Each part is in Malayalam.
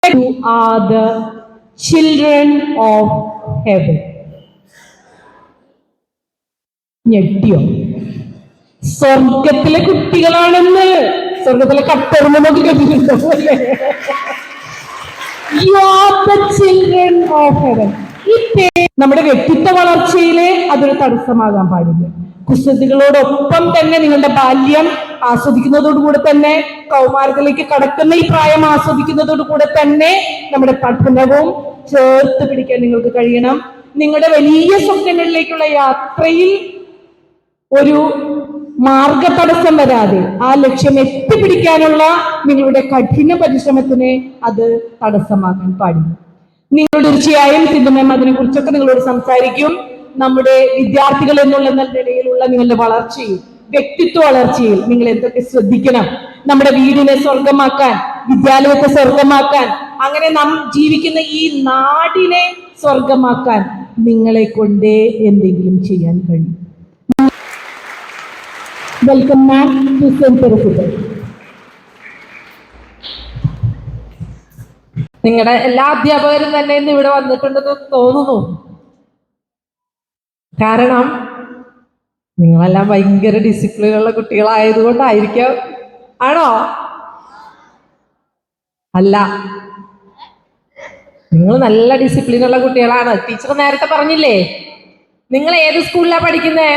You are the children of heaven. ഞെട്ടിയോ? സ്വർഗത്തിലെ കുട്ടികളാണെന്ന്. സ്വർഗത്തിലെ കട്ടറുന്നൊക്കെ കേട്ടിട്ടുണ്ടോ? You are the children of heaven. നമ്മുടെ വ്യക്തിത്വ വളർച്ചയിലെ അതൊരു തടസ്സമാകാൻ പാടില്ല. കുസൃതികളോടൊപ്പം തന്നെ നിങ്ങളുടെ ബാല്യം ആസ്വദിക്കുന്നതോടുകൂടെ തന്നെ കൗമാരത്തിലേക്ക് കടക്കുന്ന ഈ പ്രായം ആസ്വദിക്കുന്നതോടുകൂടെ തന്നെ നമ്മുടെ പഠനവും ചേർത്ത് പിടിക്കാൻ നിങ്ങൾക്ക് കഴിയണം. നിങ്ങളുടെ വലിയ സ്വപ്നങ്ങളിലേക്കുള്ള യാത്രയിൽ ഒരു മാർഗ തടസ്സം വരാതെ ആ ലക്ഷ്യം എത്തിപ്പിടിക്കാനുള്ള നിങ്ങളുടെ കഠിന പരിശ്രമത്തിന് അത് തടസ്സമാകാൻ പാടില്ല. നിങ്ങൾ തീർച്ചയായും സിന്ധുമേം അതിനെ കുറിച്ചൊക്കെ നിങ്ങളോട് സംസാരിക്കും. നമ്മുടെ വിദ്യാർത്ഥികൾ എന്നുള്ള നിലയിലുള്ള നിങ്ങളുടെ വളർച്ചയിൽ, വ്യക്തിത്വ വളർച്ചയിൽ നിങ്ങൾ എന്തൊക്കെ ശ്രദ്ധിക്കണം, നമ്മുടെ വീടിനെ സ്വർഗമാക്കാൻ, വിദ്യാലയത്തെ സ്വർഗമാക്കാൻ, അങ്ങനെ നാം ജീവിക്കുന്ന ഈ നാടിനെ സ്വർഗമാക്കാൻ നിങ്ങളെ കൊണ്ടേ എന്തെങ്കിലും ചെയ്യാൻ കഴിയും. Welcome ma'am to Saint Teresa. നിങ്ങളുടെ എല്ലാ അധ്യാപകരും തന്നെ ഇന്ന് ഇവിടെ വന്നിട്ടുണ്ടെന്ന് തോന്നുന്നു. കാരണം നിങ്ങളെല്ലാം ഭയങ്കര ഡിസിപ്ലിനുള്ള കുട്ടികളായതുകൊണ്ടായിരിക്കാം. ആണോ? അല്ല, നിങ്ങൾ നല്ല ഡിസിപ്ലിനുള്ള കുട്ടികളാണ്. ടീച്ചർ നേരത്തെ പറഞ്ഞില്ലേ, നിങ്ങൾ ഏത് സ്കൂളിലാണ് പഠിക്കുന്നേ?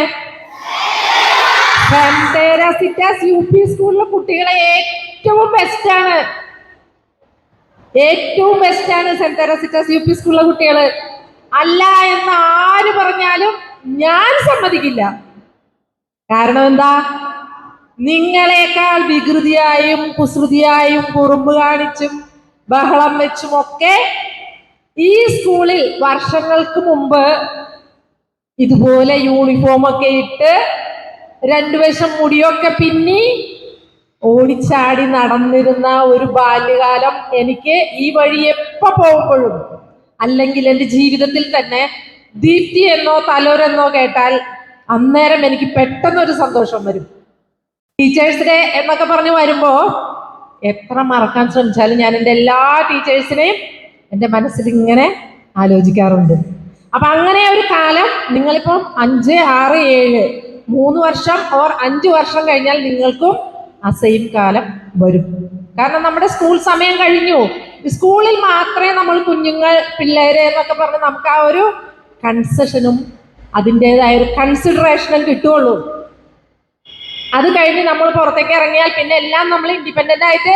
സെന്റ് തെരേസിറ്റാസ് യു പി സ്കൂളിലെ കുട്ടികളെ ഏറ്റവും ബെസ്റ്റാണ് സെന്റ് തെരേസിറ്റാസ് യു പി സ്കൂളിലെ കുട്ടികള്. അല്ല എന്ന് ആര് പറഞ്ഞാലും ഞാൻ സമ്മതിക്കില്ല. കാരണം എന്താ? നിങ്ങളെക്കാൾ വികൃതിയായും കുസൃതിയായും കുറുമ്പ് കാണിച്ചും ബഹളം വെച്ചും ഒക്കെ ഈ സ്കൂളിൽ വർഷങ്ങൾക്ക് മുമ്പ് ഇതുപോലെ യൂണിഫോം ഒക്കെ ഇട്ട് രണ്ടു വശം മുടിയൊക്കെ പിന്നി ഓടിച്ചാടി നടന്നിരുന്ന ഒരു ബാല്യകാലം എനിക്ക് ഈ വഴി എപ്പോ പോകുമ്പോഴും, അല്ലെങ്കിൽ എൻ്റെ ജീവിതത്തിൽ തന്നെ ദീപ്തി എന്നോ തലോരെന്നോ കേട്ടാൽ അന്നേരം എനിക്ക് പെട്ടെന്നൊരു സന്തോഷം വരും. ടീച്ചേഴ്സ് ഡേ എന്നൊക്കെ പറഞ്ഞ് വരുമ്പോ എത്ര മറക്കാൻ ശ്രമിച്ചാലും ഞാൻ എൻ്റെ എല്ലാ ടീച്ചേഴ്സിനെയും എൻ്റെ മനസ്സിൽ ഇങ്ങനെ ആലോചിക്കാറുണ്ട്. അപ്പൊ അങ്ങനെ ഒരു കാലം നിങ്ങളിപ്പം 5, 6, 7 3 വർഷം ഓർ 5 വർഷം കഴിഞ്ഞാൽ നിങ്ങൾക്കും ആ സെയിം കാലം വരും. കാരണം നമ്മുടെ സ്കൂൾ സമയം കഴിഞ്ഞു. സ്കൂളിൽ മാത്രമേ നമ്മൾ കുഞ്ഞുങ്ങൾ, പിള്ളേര് എന്നൊക്കെ പറഞ്ഞ് നമുക്ക് ആ ഒരു കൺസെഷനും അതിൻ്റെതായ ഒരു കൺസിഡറേഷനും കിട്ടുകയുള്ളൂ. അത് കഴിഞ്ഞ് നമ്മൾ പുറത്തേക്ക് ഇറങ്ങിയാൽ പിന്നെ എല്ലാം നമ്മൾ ഇൻഡിപെൻഡന്റ് ആയിട്ട്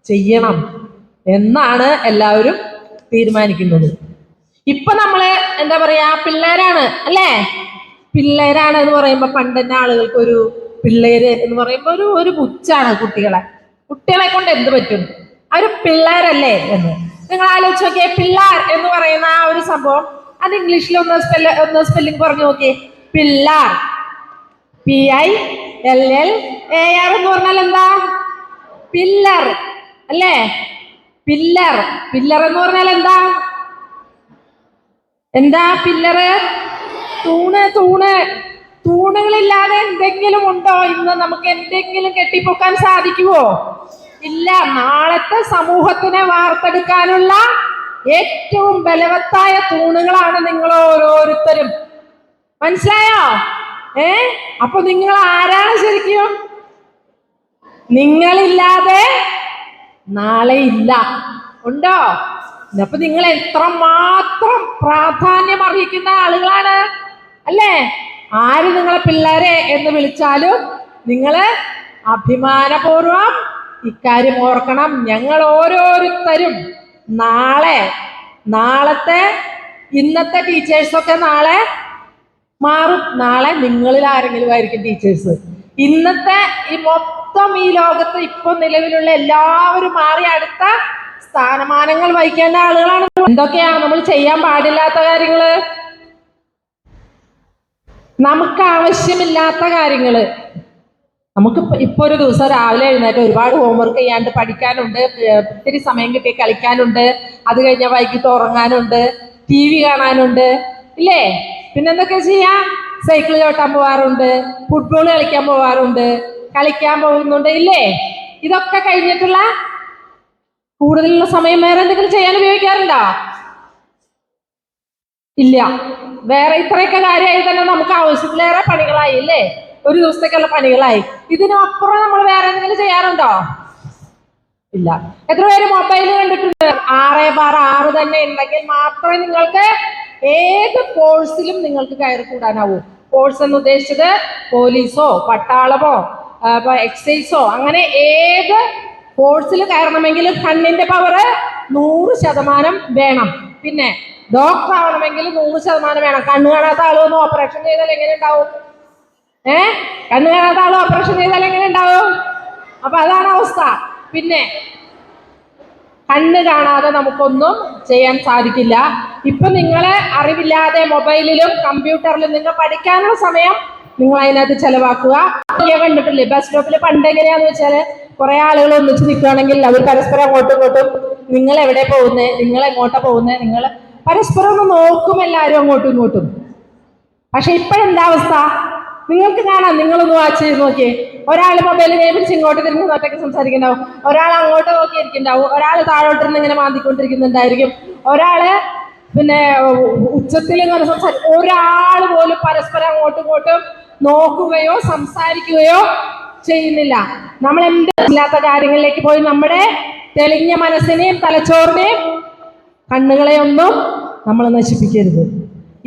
ചെയ്യണം എന്നാണ് എല്ലാവരും തീരുമാനിക്കുന്നത്. ഇപ്പൊ നമ്മള് എന്താ പറയാ, പിള്ളേരാണ് അല്ലേ? പിള്ളേരാണ് എന്ന് പറയുമ്പോ പണ്ടെന്നെ ആളുകൾക്ക് ഒരു പിള്ളേര് എന്ന് പറയുമ്പോ ഒരു പുച്ഛാണ്. കുട്ടികളെ കൊണ്ട് എന്ത് പറ്റും, ഒരു പിള്ളേരല്ലേ എന്ന് നിങ്ങൾ ആലോചിച്ച് നോക്കിയേ. പിള്ളാർ എന്ന് പറയുന്ന ആ ഒരു സംഭവം, അത് ഇംഗ്ലീഷിൽ ഒന്ന് സ്പെല്ലിംഗ് പറഞ്ഞു നോക്കിയേ. പിള്ളാർ, PILLAR എന്ന് പറഞ്ഞാൽ എന്താ? പില്ലർ അല്ലേ? പില്ലർ എന്ന് പറഞ്ഞാൽ എന്താ പില്ലറ്? തൂണുകളില്ലാതെ എന്തെങ്കിലും ഉണ്ടോ? ഇന്ന് നമുക്ക് എന്തെങ്കിലും കെട്ടിപ്പൊക്കാൻ സാധിക്കുമോ? ഇല്ല. നാളത്തെ സമൂഹത്തിനെ വാർത്തെടുക്കാനുള്ള ഏറ്റവും ബലവത്തായ തൂണുകളാണ് നിങ്ങൾ ഓരോരുത്തരും. മനസ്സിലായോ? അപ്പൊ നിങ്ങൾ ആരാണ് ശരിക്കും? നിങ്ങളില്ലാതെ നാളെ ഇല്ല. ഉണ്ടോ? അപ്പൊ നിങ്ങൾ എത്രമാത്രം പ്രാധാന്യം അർഹിക്കുന്ന ആളുകളാണ് അല്ലേ? ആര് നിങ്ങളെ പിള്ളേരെ എന്ന് വിളിച്ചാലും നിങ്ങള് അഭിമാനപൂർവം ഇക്കാര്യം ഓർക്കണം. ഞങ്ങൾ ഓരോരുത്തരും ഇന്നത്തെ ടീച്ചേഴ്സൊക്കെ നാളെ മാറും. നാളെ നിങ്ങളിൽ ആരെങ്കിലും ആയിരിക്കും ടീച്ചേഴ്സ്. ഇന്നത്തെ മൊത്തം ഈ ലോകത്ത് ഇപ്പൊ നിലവിലുള്ള എല്ലാവരും മാറി അടുത്ത സ്ഥാനമാനങ്ങൾ വഹിക്കേണ്ട ആളുകളാണ്. എന്തൊക്കെയാണ് നമ്മൾ ചെയ്യാൻ പാടില്ലാത്ത കാര്യങ്ങള്? നമുക്ക് ആവശ്യമില്ലാത്ത കാര്യങ്ങള്. നമുക്ക് ഇപ്പൊ ഒരു ദിവസം രാവിലെ എഴുന്നേറ്റ് ഒരുപാട് ഹോംവർക്ക് ചെയ്യാണ്ട്, പഠിക്കാനുണ്ട്, ഒത്തിരി സമയം കിട്ടി കളിക്കാനുണ്ട്, അത് കഴിഞ്ഞാൽ വൈകിട്ട് ഉറങ്ങാനുണ്ട്, TV കാണാനുണ്ട്, ഇല്ലേ? പിന്നെന്തൊക്കെ ചെയ്യാം? സൈക്കിൾ ചവിട്ടാൻ പോവാറുണ്ട്, ഫുട്ബോൾ കളിക്കാൻ പോവാറുണ്ട്, കളിക്കാൻ പോകുന്നുണ്ട്, ഇല്ലേ? ഇതൊക്കെ കഴിഞ്ഞിട്ടുള്ള കൂടുതലുള്ള സമയം വേറെ എന്തെങ്കിലും ചെയ്യാൻ ഉപയോഗിക്കാറുണ്ടോ? ഇല്ല. വേറെ ഇത്രയൊക്കെ കാര്യമായി തന്നെ നമുക്ക് ആവശ്യത്തിലേറെ പണികളായി അല്ലേ? ഒരു ദിവസത്തേക്കുള്ള പണികളായി. ഇതിനപ്പുറം നമ്മൾ വേറെ എന്തെങ്കിലും ചെയ്യാറുണ്ടോ? ഇല്ല. എത്ര പേര് മൊബൈൽ കണ്ടിട്ടുണ്ട്? 6/6 തന്നെ ഉണ്ടെങ്കിൽ മാത്രമേ നിങ്ങൾക്ക് ഏത് കോഴ്സിലും നിങ്ങൾക്ക് കയറി കൂടാനാവൂ. കോഴ്സ് എന്ന് ഉദ്ദേശിച്ചത് പോലീസോ പട്ടാളമോ എക്സൈസോ അങ്ങനെ ഏത് കോഴ്സിൽ കയറണമെങ്കിൽ കണ്ണിന്റെ പവർ 100% വേണം. പിന്നെ ഡോക്ടർ ആവണമെങ്കിൽ 100% വേണം. കണ്ണ് കാണാത്ത ആളൊന്ന് ഓപ്പറേഷൻ ചെയ്താൽ എങ്ങനെ ഉണ്ടാവും? കണ്ണ് കാണാത്ത ആൾ ഓപ്പറേഷൻ ചെയ്താൽ എങ്ങനെ ഉണ്ടാവും? അപ്പൊ അതാണ് അവസ്ഥ. പിന്നെ കണ്ണ് കാണാതെ നമുക്കൊന്നും ചെയ്യാൻ സാധിക്കില്ല. ഇപ്പൊ നിങ്ങളെ അറിവില്ലാതെ മൊബൈലിലും കമ്പ്യൂട്ടറിലും നിങ്ങൾ പഠിക്കാനുള്ള സമയം നിങ്ങൾ അതിനകത്ത് ചെലവാക്കുക. കണ്ടിട്ടില്ലേ ബസ് സ്റ്റോപ്പിൽ പണ്ട് എങ്ങനെയാന്ന് വെച്ചാല് കുറെ ആളുകൾ ഒന്നിച്ച് നിൽക്കുകയാണെങ്കിൽ അവർ പരസ്പരം അങ്ങോട്ടും ഇങ്ങോട്ടും നിങ്ങൾ എവിടെ പോകുന്നേ, നിങ്ങൾ എങ്ങോട്ടാ പോകുന്നേ, നിങ്ങൾ പരസ്പരം ഒന്ന് നോക്കും എല്ലാവരും അങ്ങോട്ടും ഇങ്ങോട്ടും. പക്ഷെ ഇപ്പോഴെന്താ അവസ്ഥ? നിങ്ങൾക്ക് കാണാം, നിങ്ങളൊന്ന് വാച്ച് ചെയ്ത് നോക്കിയേ. ഒരാൾ മൊബൈൽ പിടിച്ച് ഇങ്ങോട്ട് തിരിഞ്ഞ് ഒറ്റയ്ക്ക് സംസാരിക്കുന്നുണ്ടാവും, ഒരാൾ അങ്ങോട്ട് നോക്കിയിരിക്കുന്നുണ്ടാവും, ഒരാൾ താഴോട്ടിരുന്ന് ഇങ്ങനെ മാന്തിക്കൊണ്ടിരിക്കുന്നുണ്ടായിരിക്കും, ഒരാള് പിന്നെ ഉച്ചത്തിൽ ഇങ്ങനെ സംസാരിക്കും. ഒരാൾ പോലും പരസ്പരം അങ്ങോട്ടും ഇങ്ങോട്ടും നോക്കുകയോ സംസാരിക്കുകയോ ചെയ്യുന്നില്ല. നമ്മൾ എന്തില്ലാത്ത കാര്യങ്ങളിലേക്ക് പോയി നമ്മുടെ തെളിഞ്ഞ മനസ്സിനെയും തലച്ചോറിനെയും കണ്ണുകളെയൊന്നും നമ്മൾ നശിപ്പിക്കരുത്.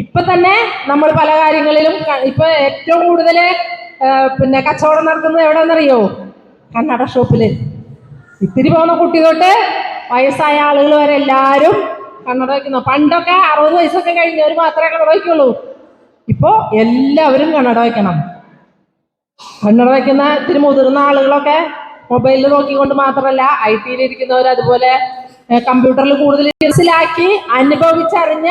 ഇപ്പൊ തന്നെ നമ്മൾ പല കാര്യങ്ങളിലും ഇപ്പൊ ഏറ്റവും കൂടുതൽ പിന്നെ കച്ചവടം നടക്കുന്നത് എവിടെയെന്നറിയോ? കണ്ണട ഷോപ്പില്. ഇത്തിരി പോകുന്ന കുട്ടി തൊട്ട് വയസ്സായ ആളുകൾ വരെ എല്ലാവരും കണ്ണട വയ്ക്കുന്നു. പണ്ടൊക്കെ 60 വയസ്സൊക്കെ കഴിഞ്ഞവർ മാത്രമേ കണ്ണട വയ്ക്കുള്ളൂ. ഇപ്പോ എല്ലാവരും കണ്ണട വയ്ക്കണം. കണ്ണട വയ്ക്കുന്ന ഇത്തിരി മുതിർന്ന ആളുകളൊക്കെ മൊബൈലിൽ നോക്കിക്കൊണ്ട് മാത്രമല്ല IT ഇരിക്കുന്നവർ അതുപോലെ കമ്പ്യൂട്ടറിൽ കൂടുതൽ മനസ്സിലാക്കി അനുഭവിച്ചറിഞ്ഞ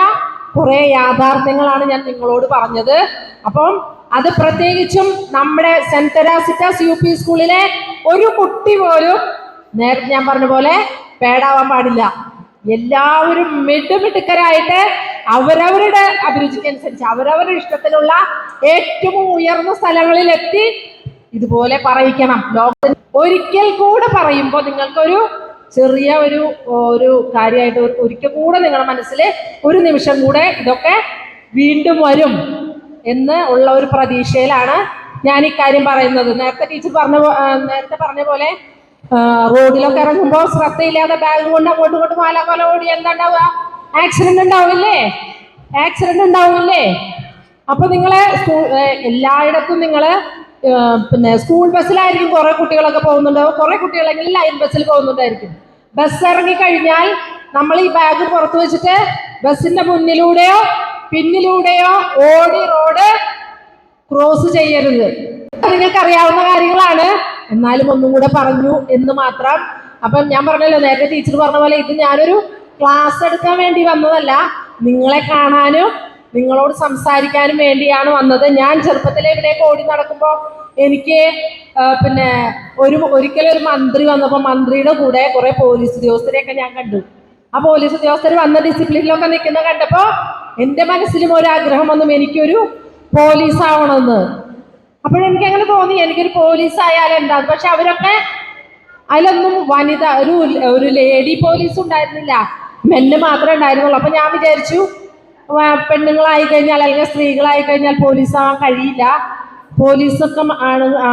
കുറെ യാഥാർത്ഥ്യങ്ങളാണ് ഞാൻ നിങ്ങളോട് പറഞ്ഞത്. അപ്പം അത് പ്രത്യേകിച്ചും നമ്മുടെ സെന്റ് തെരാസിറ്റാസ് UP സ്കൂളിലെ ഒരു കുട്ടി പോലും നേരത്തെ ഞാൻ പറഞ്ഞ പോലെ പേടാവാൻ പാടില്ല. എല്ലാവരും മിടുമിടുക്കരായിട്ട് അവരവരുടെ അഭിരുചിക്കനുസരിച്ച് അവരവരുടെ ഇഷ്ടത്തിനുള്ള ഏറ്റവും ഉയർന്ന സ്ഥലങ്ങളിൽ എത്തി ഇതുപോലെ പറയിക്കണം. ലോകത്തിൽ ഒരിക്കൽ കൂടെ പറയുമ്പോൾ നിങ്ങൾക്കൊരു ചെറിയ ഒരു കാര്യമായിട്ട് ഒരിക്കൽ കൂടെ നിങ്ങളുടെ മനസ്സിൽ ഒരു നിമിഷം കൂടെ ഇതൊക്കെ വീണ്ടും വരും എന്ന് ഉള്ള ഒരു പ്രതീക്ഷയിലാണ് ഞാൻ ഇക്കാര്യം പറയുന്നത്. നേരത്തെ പറഞ്ഞ പോലെ റോഡിലൊക്കെ ഇറങ്ങുമ്പോൾ ശ്രദ്ധയില്ലാതെ ബാഗ് കൊണ്ട് അങ്ങോട്ടും ഇങ്ങോട്ടും മാലാകൊല ഓടി എന്താ ഉണ്ടാവുക? ആക്സിഡന്റ് ഉണ്ടാവില്ലേ? അപ്പൊ നിങ്ങളെ എല്ലായിടത്തും നിങ്ങള് പിന്നെ സ്കൂൾ ബസ്സിലായിരിക്കും കുറെ കുട്ടികളൊക്കെ പോകുന്നുണ്ടാവും, കുറെ കുട്ടികളെങ്കിൽ ലൈൻ ബസ്സിൽ പോകുന്നുണ്ടായിരിക്കും. ബസ് ഇറങ്ങി കഴിഞ്ഞാൽ നമ്മൾ ഈ ബാഗ് പുറത്തു വെച്ചിട്ട് ബസ്സിന്റെ മുന്നിലൂടെയോ പിന്നിലൂടെയോ ഓടി റോഡ് ക്രോസ് ചെയ്യരുത്. നിങ്ങൾക്ക് അറിയാവുന്ന കാര്യങ്ങളാണ്, എന്നാലും ഒന്നും കൂടെ പറഞ്ഞു എന്ന് മാത്രം. അപ്പം ഞാൻ പറഞ്ഞല്ലോ, നേരത്തെ ടീച്ചർ പറഞ്ഞ പോലെ ഇത് ഞാനൊരു ക്ലാസ് എടുക്കാൻ വേണ്ടി വന്നതല്ല, നിങ്ങളെ കാണാനും നിങ്ങളോട് സംസാരിക്കാനും വേണ്ടിയാണ് വന്നത്. ഞാൻ ചെറുപ്പത്തിലെ ഇവിടേക്ക് ഓടി നടക്കുമ്പോൾ എനിക്ക് പിന്നെ ഒരിക്കലും ഒരു മന്ത്രി വന്നപ്പോൾ മന്ത്രിയുടെ കൂടെ കുറെ പോലീസ് ഉദ്യോഗസ്ഥരെയൊക്കെ ഞാൻ കണ്ടു. ആ പോലീസ് ഉദ്യോഗസ്ഥർ വന്ന ഡിസിപ്ലിനിലൊക്കെ നിൽക്കുന്ന കണ്ടപ്പോൾ എൻ്റെ മനസ്സിലും ഒരാഗ്രഹം വന്നു, എനിക്കൊരു പോലീസ് ആവണമെന്ന്. അപ്പോഴെനിക്ക് അങ്ങനെ തോന്നി, എനിക്കൊരു പോലീസ് ആയാലും എന്താ. പക്ഷെ അവരൊക്കെ അതിലൊന്നും വനിത ഒരു ലേഡി പോലീസ് ഉണ്ടായിരുന്നില്ല, മെല്ല് മാത്രമേ ഉണ്ടായിരുന്നുള്ളൂ. അപ്പൊ ഞാൻ വിചാരിച്ചു പെണ്ണുങ്ങളായി കഴിഞ്ഞാൽ അല്ലെങ്കിൽ സ്ത്രീകളായി കഴിഞ്ഞാൽ പോലീസ് ആവാൻ കഴിയില്ല, പോലീസൊക്കെ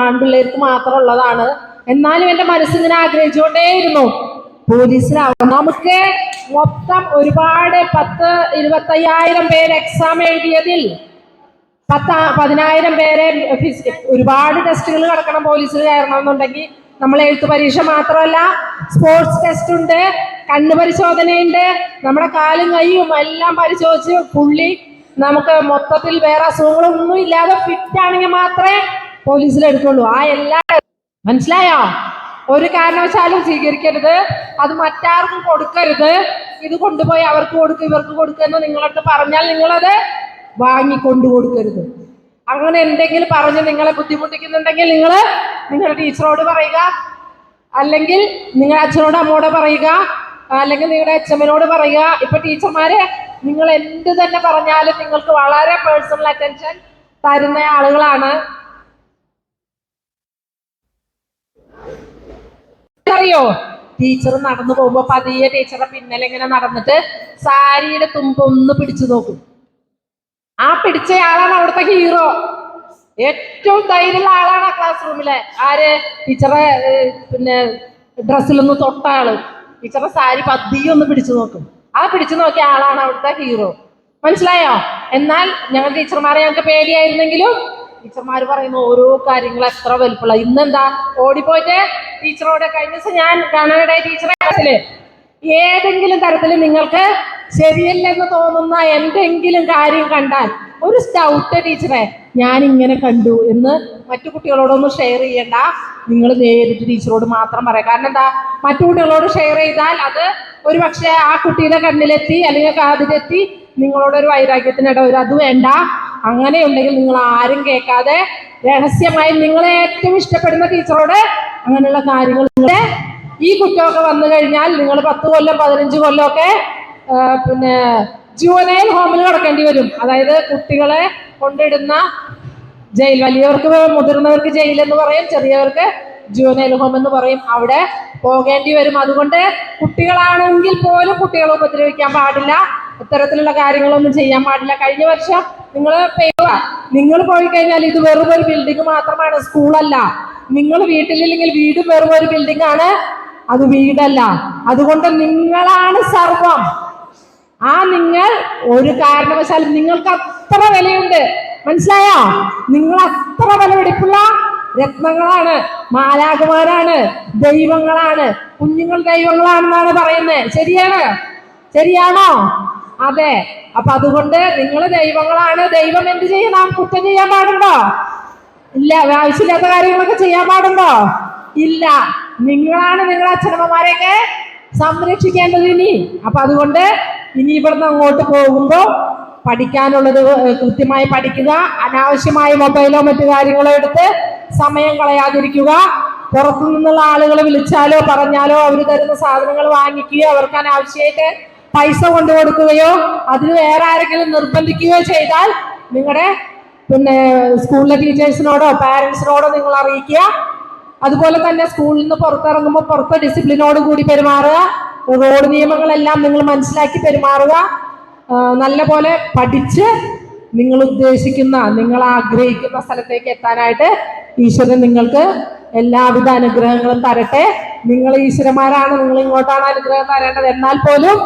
ആൺപിള്ളേർക്ക് മാത്രം ഉള്ളതാണ്. എന്നാലും എൻ്റെ മനസ്സിങ്ങനെ ആഗ്രഹിച്ചുകൊണ്ടേയിരുന്നു പോലീസിലാവാം. നമുക്ക് മൊത്തം ഒരുപാട് 10-25,000 പേര് എക്സാം എഴുതിയതിൽ 10,000 പേരെ ഒരുപാട് ടെസ്റ്റുകൾ കിടക്കണം പോലീസിൽ കയറണം എന്നുണ്ടെങ്കിൽ. നമ്മൾ എഴുത്ത് പരീക്ഷ മാത്രമല്ല, സ്പോർട്സ് ടെസ്റ്റ് ഉണ്ട്, കണ്ണ് പരിശോധനയുണ്ട്, നമ്മുടെ കാലും കൈയും എല്ലാം പരിശോധിച്ച് പുള്ളി നമുക്ക് മൊത്തത്തിൽ വേറെ അസുഖങ്ങളൊന്നും ഇല്ലാതെ ഫിറ്റ് ആണെങ്കിൽ മാത്രമേ പോലീസിൽ എടുക്കുള്ളൂ. ആ എല്ലാ മനസ്സിലായോ? ഒരു കാരണവശാലും സ്വീകരിക്കരുത്, അത് മറ്റാർക്കും കൊടുക്കരുത്. ഇത് കൊണ്ടുപോയി അവർക്ക് കൊടുക്കുക ഇവർക്ക് കൊടുക്കുക എന്ന് നിങ്ങളടുത്ത് പറഞ്ഞാൽ നിങ്ങളത് വാങ്ങിക്കൊണ്ടു കൊടുക്കരുത്. അങ്ങനെ എന്തെങ്കിലും പറഞ്ഞ് നിങ്ങളെ ബുദ്ധിമുട്ടിക്കുന്നുണ്ടെങ്കിൽ നിങ്ങൾ നിങ്ങളുടെ ടീച്ചറോട് പറയുക, അല്ലെങ്കിൽ നിങ്ങളുടെ അച്ഛനോട് അമ്മോട് പറയുക, അല്ലെങ്കിൽ നിങ്ങളുടെ അച്ഛമ്മനോട് പറയുക. ഇപ്പൊ ടീച്ചർമാര് നിങ്ങൾ എന്ത് തന്നെ പറഞ്ഞാലും നിങ്ങൾക്ക് വളരെ പേഴ്സണൽ അറ്റൻഷൻ തരുന്ന ആളുകളാണ്. അറിയോ, ടീച്ചർ നടന്നു പോകുമ്പോൾ പതിയെ ടീച്ചറുടെ പിന്നലെ ഇങ്ങനെ നടന്നിട്ട് സാരിയുടെ തുമ്പൊന്ന് പിടിച്ചു നോക്കും. ആ പിടിച്ചയാളാണ് അവിടുത്തെ ഹീറോ. ഏറ്റവും ധൈര്യമുള്ള ആളാണ് ആ ക്ലാസ് റൂമിലെ. ആര്? ടീച്ചറെ പിന്നെ ഡ്രസ്സിലൊന്ന് തൊട്ട ആള്. ടീച്ചറുടെ സാരി പതിയെ ഒന്ന് പിടിച്ചു നോക്കും. ആ പിടിച്ചു നോക്കിയ ആളാണ് അവിടുത്തെ ഹീറോ. മനസ്സിലായോ? എന്നാൽ ഞങ്ങൾ ടീച്ചർമാരെ ഞങ്ങൾക്ക് പേടിയായിരുന്നെങ്കിലും ടീച്ചർമാർ പറയുന്ന ഓരോ കാര്യങ്ങൾ എത്ര വലുപ്പമുള്ള. ഇന്നെന്താ ഓടിപ്പോയിട്ട് ടീച്ചറോട് കഴിഞ്ഞ ദിവസം ഞാൻ കാണാനിടയായ ടീച്ചറെ ഏതെങ്കിലും തരത്തിൽ നിങ്ങൾക്ക് ശരിയല്ലെന്ന് തോന്നുന്ന എന്തെങ്കിലും കാര്യം കണ്ടാൽ ഒരു സ്റ്റൗട്ട് ടീച്ചറെ ഞാൻ ഇങ്ങനെ കണ്ടു എന്ന് മറ്റു കുട്ടികളോടൊന്നും ഷെയർ ചെയ്യണ്ട. നിങ്ങൾ നേരിട്ട് ടീച്ചറോട് മാത്രം പറയാം. കാരണം എന്താ, മറ്റു കുട്ടികളോട് ഷെയർ ചെയ്താൽ അത് ഒരു പക്ഷേ ആ കുട്ടിയുടെ കണ്ണിലെത്തി അല്ലെങ്കിൽ കാതിലെത്തി നിങ്ങളോടൊരു വൈരാഗ്യത്തിനിട വരും. അത് വേണ്ട. അങ്ങനെ ഉണ്ടെങ്കിൽ നിങ്ങൾ ആരും കേൾക്കാതെ രഹസ്യമായി നിങ്ങളെ ഏറ്റവും ഇഷ്ടപ്പെടുന്ന ടീച്ചറോട് അങ്ങനെയുള്ള കാര്യങ്ങൾ. ഈ കുറ്റമൊക്കെ വന്നു കഴിഞ്ഞാൽ നിങ്ങൾ 10 കൊല്ലം 15 കൊല്ലമൊക്കെ പിന്നെ ജുവനൈൽ ഹോമിൽ കിടക്കേണ്ടി വരും. അതായത് കുട്ടികളെ കൊണ്ടിടുന്ന ജയിൽ. വലിയവർക്ക് മുതിർന്നവർക്ക് ജയിൽ എന്ന് പറയും, ചെറിയവർക്ക് ജുവനൈൽ ഹോം എന്ന് പറയും. അവിടെ പോകേണ്ടി വരും. അതുകൊണ്ട് കുട്ടികളാണെങ്കിൽ പോലും കുട്ടികളെ ഉപദ്രവിക്കാൻ പാടില്ല. ഇത്തരത്തിലുള്ള കാര്യങ്ങളൊന്നും ചെയ്യാൻ പാടില്ല. കഴിഞ്ഞ വർഷം നിങ്ങൾ പോയി കഴിഞ്ഞാൽ ഇത് വെറും ഒരു ബിൽഡിംഗ് മാത്രമാണ്, സ്കൂളല്ല. നിങ്ങൾ വീട്ടിലില്ലെങ്കിൽ വീടും വെറും ഒരു ബിൽഡിംഗ് ആണ്, അത് വീടല്ല. അതുകൊണ്ട് നിങ്ങളാണ് സർവം. ആ നിങ്ങൾ ഒരു കാരണവശാലും നിങ്ങൾക്ക് അത്ര വിലയുണ്ട്. മനസ്സിലായോ? നിങ്ങൾ അത്ര വിലപിടിപ്പുള്ള രത്നങ്ങളാണ്, മാലാഖമാരാണ്, ദൈവങ്ങളാണ്. കുഞ്ഞുങ്ങൾ ദൈവങ്ങളാണെന്നാണ് പറയുന്നത്. ശരിയാണോ? അതെ. അപ്പൊ അതുകൊണ്ട് നിങ്ങൾ ദൈവങ്ങളാണ്. ദൈവം എന്ത് ചെയ്യണം? കുറ്റം ചെയ്യാൻ പാടുണ്ടോ? ഇല്ല. ആവശ്യമില്ലാത്ത കാര്യങ്ങളൊക്കെ ചെയ്യാൻ പാടുണ്ടോ? ഇല്ല. നിങ്ങളാണ് നിങ്ങളെ അച്ഛനമ്മമാരെയൊക്കെ സംരക്ഷിക്കേണ്ടത് ഇനി. അപ്പൊ അതുകൊണ്ട് ഇനി ഇവിടുന്ന് അങ്ങോട്ട് പോകുമ്പോൾ പഠിക്കാനുള്ളത് കൃത്യമായി പഠിക്കുക. അനാവശ്യമായ മൊബൈലോ മറ്റു കാര്യങ്ങളോ എടുത്ത് സമയം കളയാതിരിക്കുക. പുറത്തു നിന്നുള്ള ആളുകൾ വിളിച്ചാലോ പറഞ്ഞാലോ അവർ തരുന്ന സാധനങ്ങൾ വാങ്ങിക്കുകയോ അവർക്ക് അനാവശ്യമായിട്ട് പൈസ കൊണ്ടു കൊടുക്കുകയോ അതിന് വേറെ ആരെങ്കിലും നിർബന്ധിക്കുകയോ ചെയ്താൽ നിങ്ങളുടെ സ്കൂളിലെ ടീച്ചേഴ്സിനോടോ പാരന്റ്സിനോടോ നിങ്ങൾ അറിയിക്കുക. അതുപോലെ തന്നെ സ്കൂളിൽ നിന്ന് പുറത്തിറങ്ങുമ്പോൾ പുറത്തെ ഡിസിപ്ലിനോട് കൂടി പെരുമാറുക. റോഡ് നിയമങ്ങളെല്ലാം നിങ്ങൾ മനസ്സിലാക്കി പെരുമാറുക. നല്ല പോലെ പഠിച്ച് നിങ്ങൾ ഉദ്ദേശിക്കുന്ന നിങ്ങൾ ആഗ്രഹിക്കുന്ന സ്ഥലത്തേക്ക് എത്താനായിട്ട് ഈശ്വരൻ നിങ്ങൾക്ക് എല്ലാവിധ അനുഗ്രഹങ്ങളും തരട്ടെ. നിങ്ങൾ ഈശ്വരന്മാരാണ്, നിങ്ങൾ ഇങ്ങോട്ടാണ് അനുഗ്രഹം തരേണ്ടത്. എന്നാൽ പോലും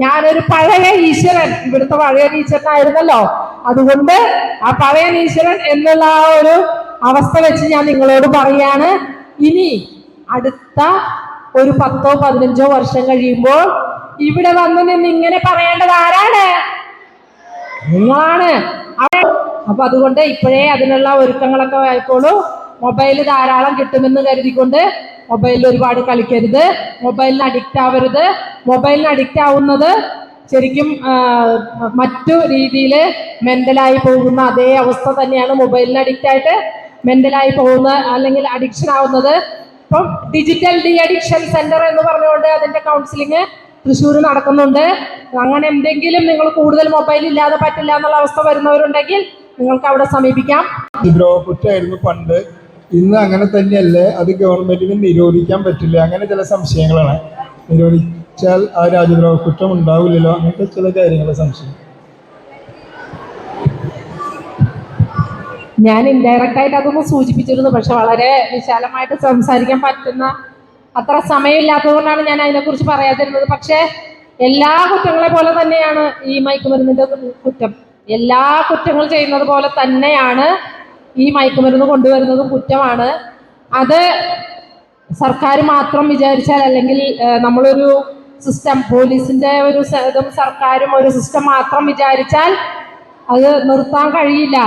ഞാനൊരു പഴയ ഈശ്വരൻ, ഇവിടുത്തെ പഴയ ഈശ്വരനായിരുന്നല്ലോ. അതുകൊണ്ട് ആ പഴയ ഈശ്വരൻ എന്നുള്ള ആ ഒരു അവസ്ഥ വെച്ച് ഞാൻ നിങ്ങളോട് പറയാണ്, ഇനി അടുത്ത ഒരു 10 15 വർഷം കഴിയുമ്പോൾ ഇവിടെ വന്ന് നിന്ന് ഇങ്ങനെ പറയേണ്ടത് ആരാണ്? നിങ്ങളാണ്. അപ്പൊ അതുകൊണ്ട് ഇപ്പോഴേ അതിനുള്ള ഒരുക്കങ്ങളൊക്കെ ആയിക്കോളൂ. മൊബൈല് ധാരാളം കിട്ടുമെന്ന് കരുതിക്കൊണ്ട് മൊബൈലിൽ ഒരുപാട് കളിക്കരുത്. മൊബൈലിന് അഡിക്റ്റ് ആവരുത്. മൊബൈലിന് അഡിക്റ്റ് ആവുന്നത് ശരിക്കും മറ്റു രീതിയിൽ മെന്റലായി പോകുന്ന അതേ അവസ്ഥ തന്നെയാണ് മൊബൈലിന് അഡിക്റ്റ് ആയിട്ട് മെന്റലായി പോകുന്ന അല്ലെങ്കിൽ അഡിക്ഷൻ ആവുന്നത്. ഇപ്പം ഡിജിറ്റൽ ഡി അഡിക്ഷൻ സെന്റർ എന്ന് പറഞ്ഞുകൊണ്ട് അതിന്റെ കൗൺസിലിംഗ് തൃശ്ശൂർ നടക്കുന്നുണ്ട്. അങ്ങനെ എന്തെങ്കിലും നിങ്ങൾ കൂടുതൽ മൊബൈൽ ഇല്ലാതെ പറ്റില്ല എന്നുള്ള അവസ്ഥ വരുന്നവരുണ്ടെങ്കിൽ നിങ്ങൾക്ക് അവിടെ സമീപിക്കാം. ദ്രോഹക്കുറ്റായിരുന്നു പണ്ട്, ഇന്ന് അങ്ങനെ തന്നെയല്ലേ? അത് ഗവൺമെന്റിന് നിരോധിക്കാൻ പറ്റില്ല. അങ്ങനെ ചില സംശയങ്ങളാണ്. നിരോധിച്ചാൽ ആ രാജ്യദ്രോഹ കുറ്റം ഉണ്ടാവില്ലല്ലോ, അങ്ങനത്തെ ചില കാര്യങ്ങളെ സംശയം. ഞാൻ ഇൻഡയറക്റ്റ് ആയിട്ട് അതൊന്ന് സൂചിപ്പിച്ചിരുന്നു. പക്ഷെ വളരെ വിശാലമായിട്ട് സംസാരിക്കാൻ പറ്റുന്ന അത്ര സമയമില്ലാത്തതുകൊണ്ടാണ് ഞാൻ അതിനെക്കുറിച്ച് പറയാതിരുന്നത്. പക്ഷേ എല്ലാ കുറ്റങ്ങളെ പോലെ തന്നെയാണ് ഈ മയക്കുമരുന്നിന്റെ കുറ്റം. എല്ലാ കുറ്റങ്ങൾ ചെയ്യുന്നത് പോലെ തന്നെയാണ് ഈ മയക്കുമരുന്ന് കൊണ്ടുവരുന്നതും കുറ്റമാണ്. അത് സർക്കാർ മാത്രം വിചാരിച്ചാൽ, അല്ലെങ്കിൽ നമ്മളൊരു സിസ്റ്റം, പോലീസിന്റെ ഒരു ഇതും സർക്കാരും ഒരു സിസ്റ്റം മാത്രം വിചാരിച്ചാൽ അത് നിർത്താൻ കഴിയില്ല.